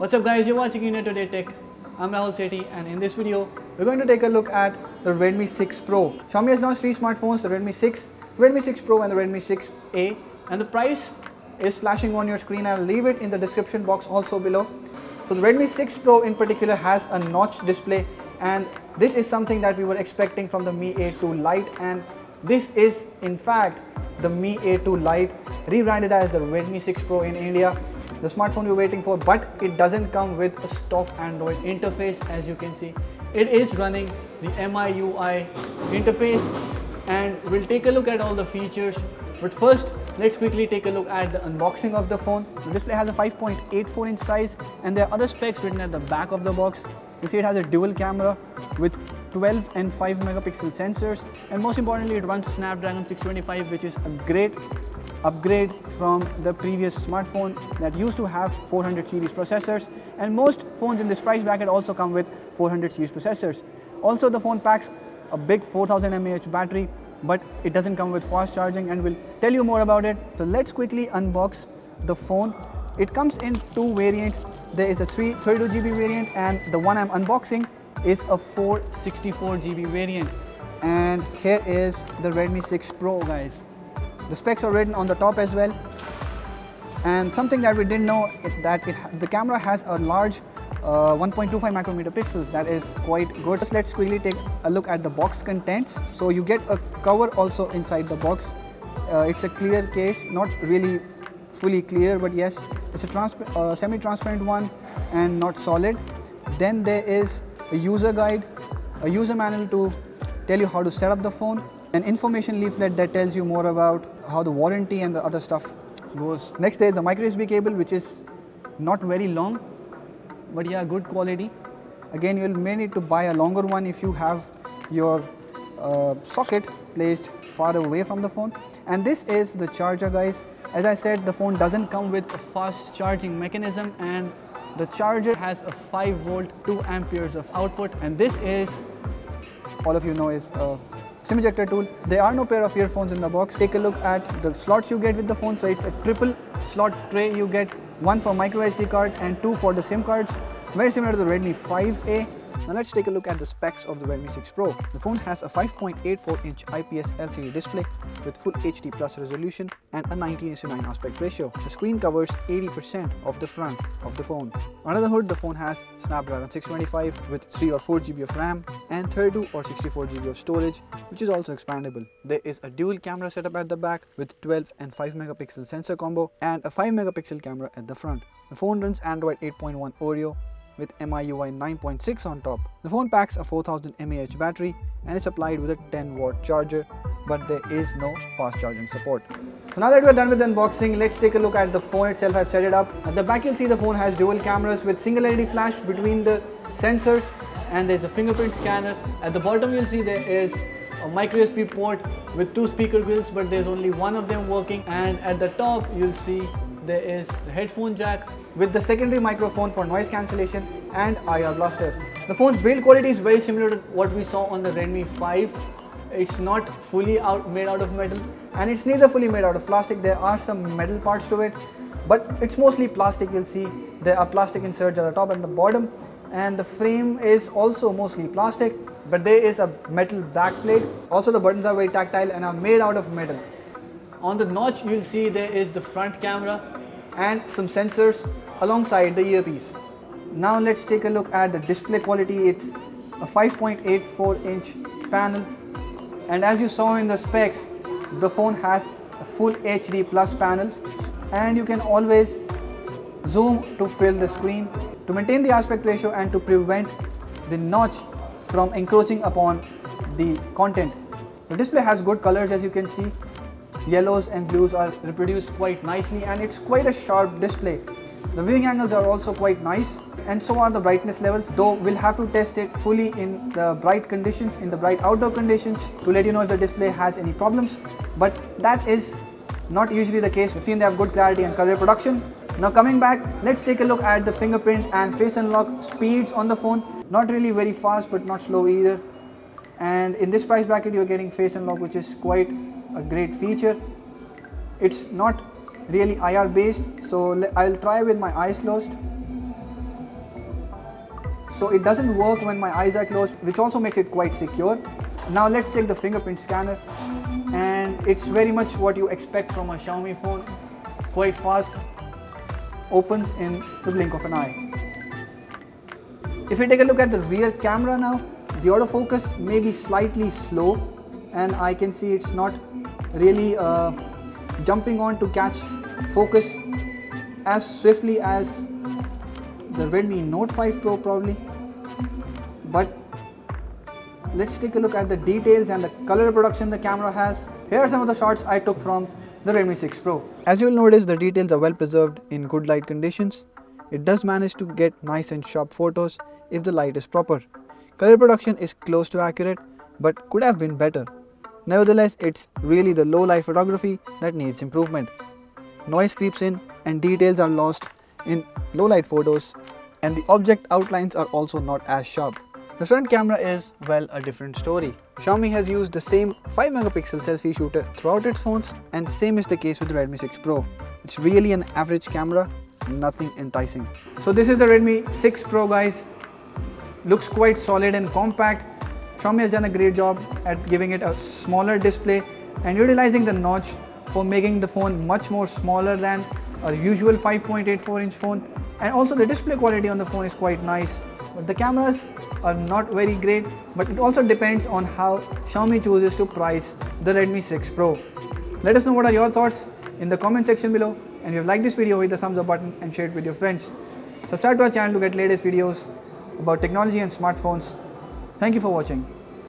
What's up guys, you're watching India Today Tech. I'm Rahul Sethi, and in this video we're going to take a look at the Redmi 6 Pro. Xiaomi has launched three smartphones, the Redmi 6, Redmi 6 Pro and the Redmi 6A, and the price is flashing on your screen. I'll leave it in the description box also below. So the Redmi 6 Pro in particular has a notch display, and this is something that we were expecting from the Mi A2 Lite, and this is in fact the Mi A2 Lite rebranded as the Redmi 6 Pro in India. The smartphone we're waiting for, but it doesn't come with a stock Android interface. As you can see, it is running the MIUI interface, and we'll take a look at all the features. But first, let's quickly take a look at the unboxing of the phone. The display has a 5.84 inch size, and there are other specs written at the back of the box. You see it has a dual camera with 12 and 5 megapixel sensors, and most importantly it runs Snapdragon 625, which is a great upgrade from the previous smartphone that used to have 400 series processors, and most phones in this price bracket also come with 400 series processors. Also, the phone packs a big 4000 mAh battery, but it doesn't come with fast charging, and we'll tell you more about it. So let's quickly unbox the phone. It comes in two variants. There is a 32GB variant, and the one I'm unboxing is a 464GB variant. And here is the Redmi 6 Pro, guys. The specs are written on the top as well, and something that we didn't know the camera has a large 1.25 micrometer pixels. That is quite good. Just let's quickly take a look at the box contents. So you get a cover also inside the box. It's a clear case, not really fully clear, but yes, it's a semi-transparent one and not solid. Then there is a user guide, a user manual to tell you how to set up the phone, an information leaflet that tells you more about how the warranty and the other stuff goes. Next, there is a microUSB cable, which is not very long, but yeah, good quality. Again, you may need to buy a longer one if you have your socket placed far away from the phone. And this is the charger, guys. As I said, the phone doesn't come with a fast charging mechanism, and the charger has a 5 volt 2 amperes of output, and this is, all of you know, is a SIM ejector tool. There are no pair of earphones in the box. Take a look at the slots you get with the phone. So it's a triple slot tray. You get one for micro SD card and two for the SIM cards, very similar to the Redmi 5A. Now let's take a look at the specs of the Redmi 6 Pro. The phone has a 5.84 inch IPS LCD display with full HD plus resolution and a 19:9 aspect ratio. The screen covers 80% of the front of the phone. Under the hood, the phone has Snapdragon 625 with 3 or 4GB of RAM and 32 or 64GB of storage, which is also expandable. There is a dual camera setup at the back with 12 and 5 megapixel sensor combo and a 5 megapixel camera at the front. The phone runs Android 8.1 Oreo with MIUI 9.6 on top. The phone packs a 4000 mAh battery and is supplied with a 10-watt charger, but there is no fast charging support. So now that we're done with the unboxing, let's take a look at the phone itself. I've set it up. At the back, you'll see the phone has dual cameras with single LED flash between the sensors, and there's a fingerprint scanner. At the bottom, you'll see there is a micro USB port with two speaker grills, but there's only one of them working. And at the top, you'll see there is the headphone jack with the secondary microphone for noise cancellation and IR blaster. The phone's build quality is very similar to what we saw on the Redmi 5. It's not fully made out of metal, and it's neither fully made out of plastic. There are some metal parts to it, but it's mostly plastic. You'll see there are plastic inserts at the top and the bottom, and the frame is also mostly plastic, but there is a metal backplate. Also, the buttons are very tactile and are made out of metal. On the notch, you'll see there is the front camera and some sensors alongside the earpiece. Now let's take a look at the display quality. It's a 5.84 inch panel, and as you saw in the specs, the phone has a full HD plus panel, and you can always zoom to fill the screen to maintain the aspect ratio and to prevent the notch from encroaching upon the content. The display has good colors, as you can see. Yellows and blues are reproduced quite nicely, and it's quite a sharp display. The viewing angles are also quite nice, and so are the brightness levels, though we'll have to test it fully in the bright conditions, in the bright outdoor conditions, to let you know if the display has any problems, but that is not usually the case. We've seen they have good clarity and color reproduction. Now coming back, let's take a look at the fingerprint and face unlock speeds on the phone. Not really very fast, but not slow either. And in this price bracket, you're getting face unlock, which is quite a great feature. It's not really IR based, so I'll try with my eyes closed. so it doesn't work when my eyes are closed, which also makes it quite secure. Now let's check the fingerprint scanner, and it's very much what you expect from a Xiaomi phone. Quite fast, opens in the blink of an eye. If we take a look at the rear camera now, the autofocus may be slightly slow, and I can see it's not really jumping on to catch focus as swiftly as the Redmi Note 5 Pro probably. But let's take a look at the details and the color reproduction the camera has. Here are some of the shots I took from the Redmi 6 Pro. As you will notice, the details are well preserved in good light conditions. It does manage to get nice and sharp photos if the light is proper. Color reproduction is close to accurate, but could have been better. Nevertheless, it's really the low light photography that needs improvement. Noise creeps in and details are lost in low light photos, and the object outlines are also not as sharp. The front camera is, well, a different story. Xiaomi has used the same 5 megapixel selfie shooter throughout its phones, and same is the case with the Redmi 6 Pro. It's really an average camera, nothing enticing. So this is the Redmi 6 Pro, guys. Looks quite solid and compact. Xiaomi has done a great job at giving it a smaller display and utilizing the notch for making the phone much more smaller than a usual 5.84 inch phone. And also the display quality on the phone is quite nice. But the cameras are not very great, but it also depends on how Xiaomi chooses to price the Redmi 6 Pro. Let us know what are your thoughts in the comment section below, and if you have liked this video, hit the thumbs up button and share it with your friends. Subscribe to our channel to get latest videos about technology and smartphones. Thank you for watching.